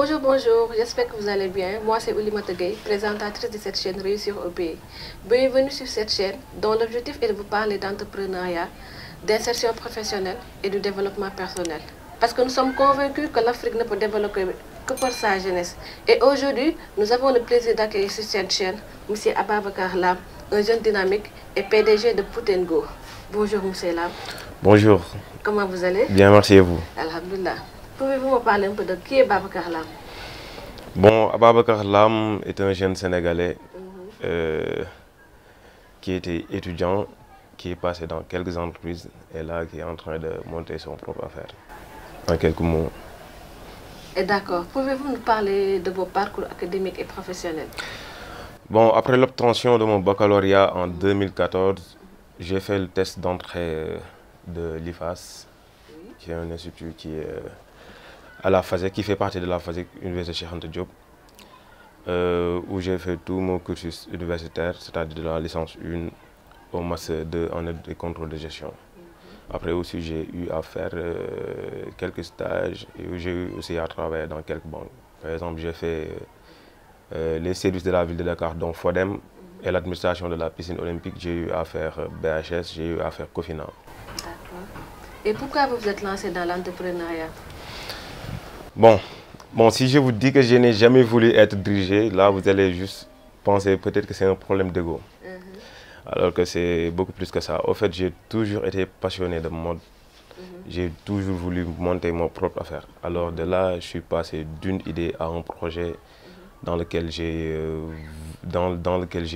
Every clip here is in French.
Bonjour, bonjour, j'espère que vous allez bien. Moi, c'est Oulimata Gueye, présentatrice de cette chaîne Réussir au pays. Bienvenue sur cette chaîne dont l'objectif est de vous parler d'entrepreneuriat, d'insertion professionnelle et de développement personnel. Parce que nous sommes convaincus que l'Afrique ne peut développer que par sa jeunesse. Et aujourd'hui, nous avons le plaisir d'accueillir sur cette chaîne M. Ababacar Lam, un jeune dynamique et PDG de Put & Go. Bonjour M. Lam. Bonjour. Comment vous allez? Bien, merci et vous. Alhamdulillah. Pouvez-vous me parler un peu de qui est Ababacar Lam? Bon, Ababacar Lam est un jeune Sénégalais qui était étudiant, qui est passé dans quelques entreprises et là qui est en train de monter son propre affaire. En quelques mots. Et d'accord. Pouvez-vous nous parler de vos parcours académiques et professionnels? Bon, après l'obtention de mon baccalauréat en 2014, j'ai fait le test d'entrée de l'IFAS, qui est un institut qui est à la FASEC, qui fait partie de la FASEC Université Cheikh Anta Diop, où j'ai fait tout mon cursus universitaire, c'est-à-dire de la licence 1 au master 2 en aide et contrôle de gestion. Après aussi, j'ai eu à faire quelques stages et j'ai eu aussi à travailler dans quelques banques. Par exemple, j'ai fait les services de la ville de Dakar, dont FODEM, et l'administration de la piscine olympique. J'ai eu à faire BHS, j'ai eu à faire Cofina. D'accord. Et pourquoi vous vous êtes lancé dans l'entrepreneuriat? Bon, si je vous dis que je n'ai jamais voulu être dirigé, là vous allez juste penser peut-être que c'est un problème d'ego. Alors que c'est beaucoup plus que ça. Au fait, j'ai toujours été passionné de mode. J'ai toujours voulu monter mon propre affaire. Alors de là, je suis passé d'une idée à un projet dans lequel j'ai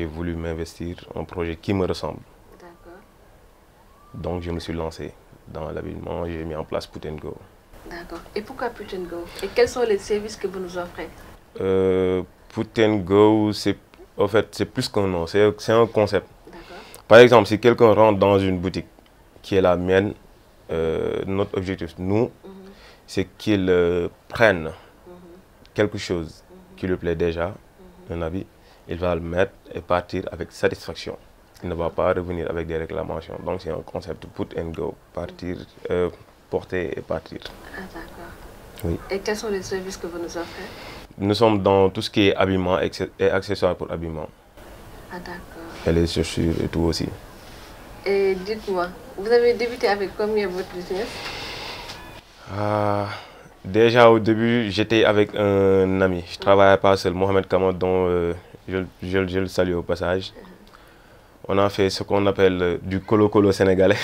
voulu m'investir, un projet qui me ressemble. D'accord. Donc je me suis lancé dans l'habillement, j'ai mis en place Put & Go. D'accord. Et pourquoi Put & Go? Et quels sont les services que vous nous offrez? Put & Go, en fait, c'est plus qu'un nom, c'est un concept. Par exemple, si quelqu'un rentre dans une boutique qui est la mienne, notre objectif, nous, c'est qu'il prenne quelque chose qui lui plaît déjà, un habit, il va le mettre et partir avec satisfaction. Il ne va pas revenir avec des réclamations. Donc c'est un concept Put & Go, partir, porter et partir. Ah d'accord. Oui. Et quels sont les services que vous nous offrez? Nous sommes dans tout ce qui est habillement et accessoires pour habillement. Ah d'accord. Et les chaussures et tout aussi. Et dites-moi, vous avez débuté avec combien votre business? Déjà au début, j'étais avec un ami. Je ne travaillais pas seul, Mohamed Kamad, dont je le salue au passage. On a fait ce qu'on appelle du colo-colo sénégalais.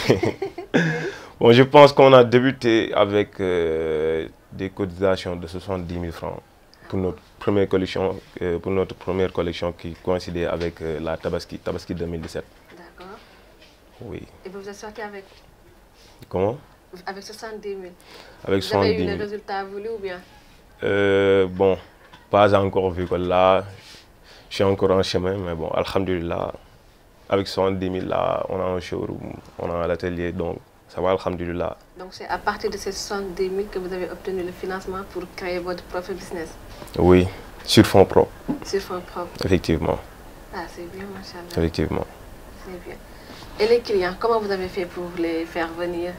Bon, je pense qu'on a débuté avec des cotisations de 70 000 francs pour notre première collection qui coïncidait avec la Tabaski 2017. D'accord. Oui. Et vous êtes sorti avec? Comment? Avec 70 000. Avec 70 000. Vous avez eu le résultat voulu ou bien? Bon, pas encore vu que là, je suis encore en chemin, mais bon, alhamdulillah, avec 70 000 là, on a un showroom, on a l'atelier, donc ça va, alhamdulillah. Donc c'est à partir de ces 70 000 que vous avez obtenu le financement pour créer votre propre business? Oui, sur fonds propres. Sur fonds propres? Effectivement. Ah, c'est bien, machallah. Effectivement. C'est bien. Et les clients, comment vous avez fait pour les faire venir?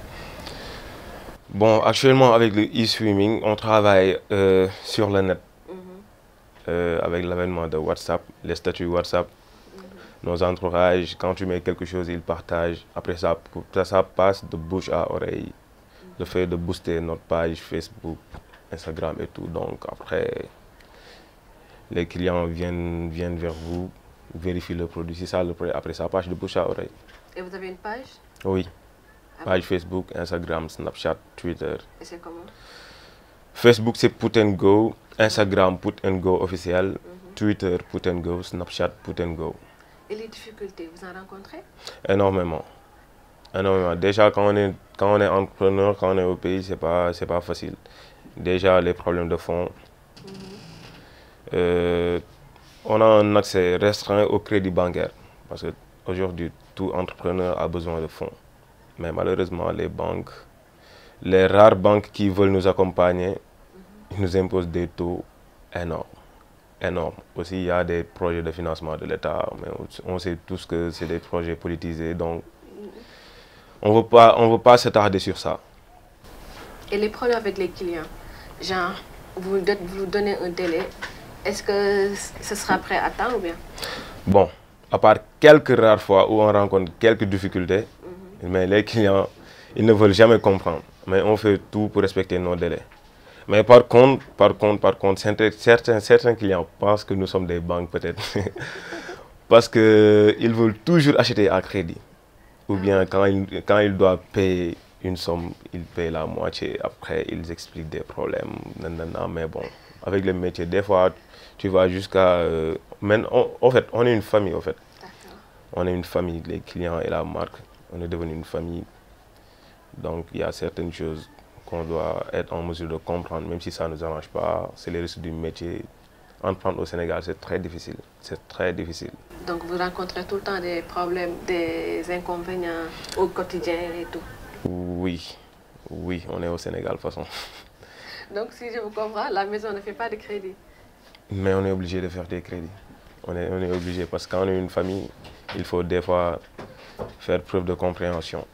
Bon, actuellement avec le e-streaming, on travaille sur le net. Avec l'avènement de WhatsApp, les statuts WhatsApp, nos entourages, quand tu mets quelque chose, ils partagent. Après ça passe de bouche à oreille. Le fait de booster notre page Facebook, Instagram et tout. Donc après, les clients viennent vers vous, vérifient le produit. C'est ça le produit. Après ça passe de bouche à oreille. Et vous avez une page? Oui. Page Facebook, Instagram, Snapchat, Twitter. Et c'est comment? Facebook c'est Put & Go, Instagram Put & Go officiel, Twitter Put & Go, Snapchat Put & Go. Et les difficultés, vous en rencontrez? Énormément. Énormément. Déjà quand on est entrepreneur, quand on est au pays, c'est pas facile. Déjà les problèmes de fonds. On a un accès restreint au crédit bancaire. Parce qu'aujourd'hui, tout entrepreneur a besoin de fonds. Mais malheureusement, les rares banques qui veulent nous accompagner, ils nous imposent des taux énormes. Aussi, il y a des projets de financement de l'État, mais on sait tous que c'est des projets politisés, donc on ne veut pas s'attarder sur ça. Et les problèmes avec les clients, genre, vous donnez un délai. Est-ce que ce sera prêt à temps ou bien? Bon, à part quelques rares fois où on rencontre quelques difficultés, mais les clients, ils ne veulent jamais comprendre. Mais on fait tout pour respecter nos délais. Mais par contre, certains clients pensent que nous sommes des banques peut-être. Parce qu'ils veulent toujours acheter à crédit. Ou bien quand ils doivent payer une somme, ils payent la moitié. Après, ils expliquent des problèmes. Mais bon, avec le métier, des fois, tu vas jusqu'à... en fait, on est une famille, en fait. On est une famille, les clients et la marque. On est devenu une famille. Donc, il y a certaines choses qu'on doit être en mesure de comprendre, même si ça ne nous arrange pas. C'est les risques du métier. Entreprendre au Sénégal, c'est très difficile. C'est très difficile. Donc, vous rencontrez tout le temps des problèmes, des inconvénients au quotidien et tout? Oui, oui, on est au Sénégal de toute façon. Donc, si je vous comprends, la maison ne fait pas de crédit? Mais on est obligé de faire des crédits. On est obligé parce que quand on est une famille, il faut des fois faire preuve de compréhension.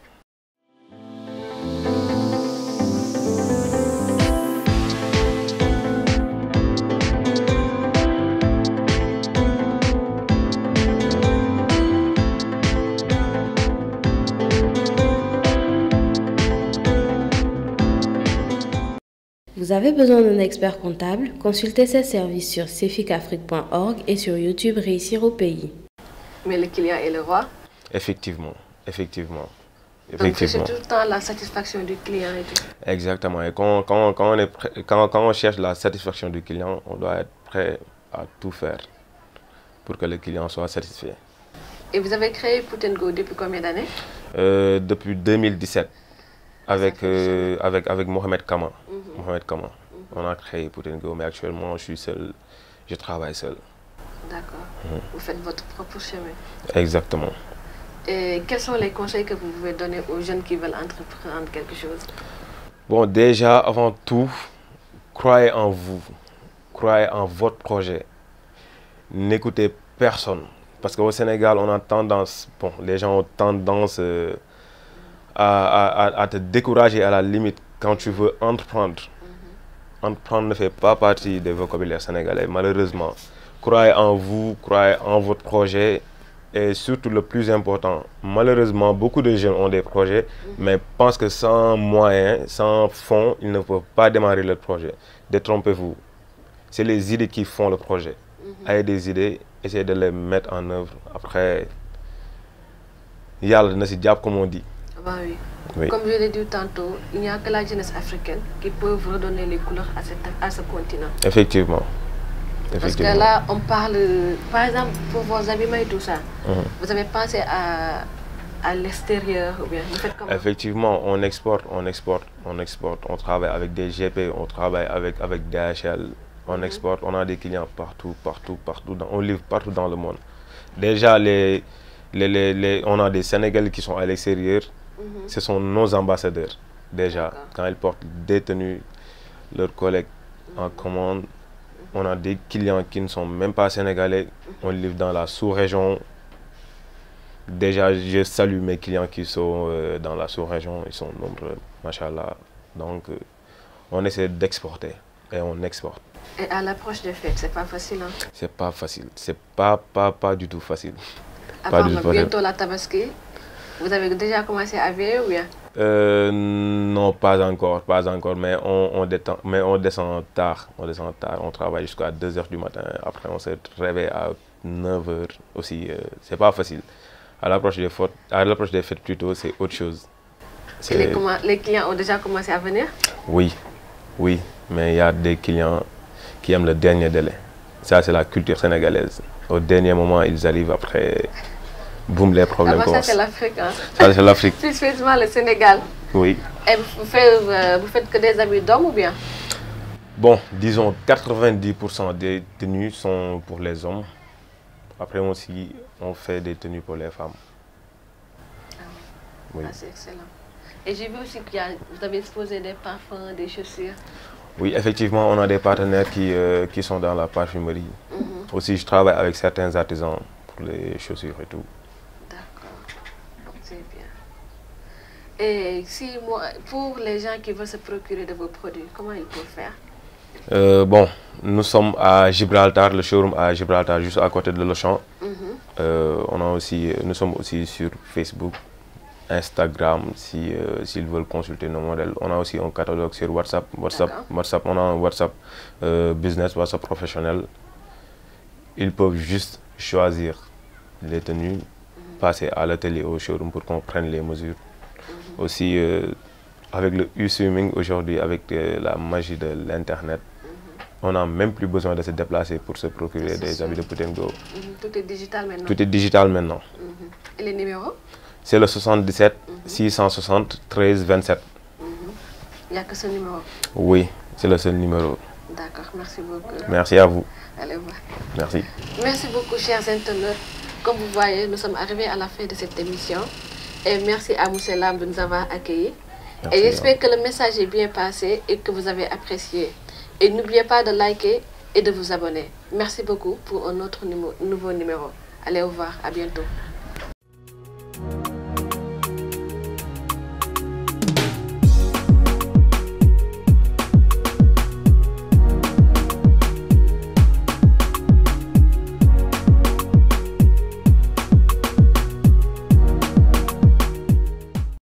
Vous avez besoin d'un expert comptable? Consultez ses services sur ceficafrique.org et sur YouTube Réussir au pays. Mais le client est le roi? Effectivement, effectivement. Donc c'est tout le temps la satisfaction du client et tout. Exactement. Et quand on cherche la satisfaction du client, on doit être prêt à tout faire pour que le client soit satisfait. Et vous avez créé Put & Go depuis combien d'années? Depuis 2017. Avec Mohamed Kama. Mohamed Kama. On a créé Put & Go, mais actuellement je suis seul, je travaille seul. D'accord. Vous faites votre propre chemin. Exactement. Et quels sont les conseils que vous pouvez donner aux jeunes qui veulent entreprendre quelque chose? Bon, déjà, avant tout, croyez en vous. Croyez en votre projet. N'écoutez personne. Parce qu'au Sénégal, on a tendance, bon, les gens ont tendance à te décourager à la limite quand tu veux entreprendre. Entreprendre ne fait pas partie des vocabulaires sénégalais, malheureusement. Croyez en vous, croyez en votre projet. Et surtout le plus important, malheureusement, beaucoup de jeunes ont des projets, mais pensent que sans moyens, sans fonds, ils ne peuvent pas démarrer leur projet. Détrompez-vous. C'est les idées qui font le projet. Ayez des idées, essayez de les mettre en œuvre. Après, yalla na si diap comme on dit. Bah oui. Oui. Comme je l'ai dit tantôt, il n'y a que la jeunesse africaine qui peut redonner les couleurs à ce continent. Effectivement. Parce que là, on parle, par exemple, pour vos habillements et tout ça, vous avez pensé à l'extérieur ou bien vous faites comment? Effectivement, on exporte. On travaille avec des GP, on travaille avec DHL, on exporte, on a des clients partout, on livre partout dans le monde. Déjà, on a des Sénégalais qui sont à l'extérieur, ce sont nos ambassadeurs. Déjà, quand ils portent des tenues, leurs collègues en commande. On a des clients qui ne sont même pas sénégalais, on livre dans la sous-région. Déjà, je salue mes clients qui sont dans la sous-région, ils sont nombreux, machallah. Donc, on essaie d'exporter et on exporte. Et à l'approche des fêtes, c'est pas facile, hein? C'est pas facile, c'est pas du tout facile. À part bientôt la Tabaski, vous avez déjà commencé à veiller ou bien? Non, pas encore, mais on descend tard, on travaille jusqu'à 2 h du matin, après on se réveille à 9 h aussi, c'est pas facile. À l'approche des fêtes plutôt, c'est autre chose. Et les clients ont déjà commencé à venir? Oui, mais il y a des clients qui aiment le dernier délai. Ça, c'est la culture sénégalaise. Au dernier moment, ils arrivent après... Boum, les problèmes commencent. Ça, c'est l'Afrique. Hein? Ça, c'est l'Afrique. Plus spécialement le Sénégal. Oui. Et vous faites que des habits d'hommes ou bien? Bon, disons 90% des tenues sont pour les hommes. Après aussi, on fait des tenues pour les femmes. Oui. Ah, c'est excellent. Et j'ai vu aussi que vous avez exposé des parfums, des chaussures. Oui, effectivement, on a des partenaires qui sont dans la parfumerie. Aussi, je travaille avec certains artisans pour les chaussures et tout. C'est bien. Et pour les gens qui veulent se procurer de vos produits, comment ils peuvent faire? Bon, nous sommes à Gibraltar, le showroom à Gibraltar, juste à côté de l'Auchan. Nous sommes aussi sur Facebook, Instagram, s'ils veulent consulter nos modèles. On a aussi un catalogue sur WhatsApp. On a un WhatsApp business, WhatsApp professionnel. Ils peuvent juste choisir les tenues, passer à l'atelier au showroom pour qu'on prenne les mesures. Aussi, avec le U-Swimming aujourd'hui, avec la magie de l'Internet, on n'a même plus besoin de se déplacer pour se procurer des habits de Put & Go. Tout est digital maintenant. Tout est digital maintenant. Et les numéros? C'est le 77 660 13 27. Il n'y a que ce numéro? Oui, c'est le seul numéro. D'accord, merci beaucoup. Merci à vous. Allez voir. Merci. Merci beaucoup, chers internautes. Comme vous voyez, nous sommes arrivés à la fin de cette émission. Et merci à Moussé Lam de nous avoir accueillis. Merci, et j'espère que le message est bien passé et que vous avez apprécié. Et n'oubliez pas de liker et de vous abonner. Merci beaucoup pour un autre nouveau numéro. Allez, au revoir, à bientôt.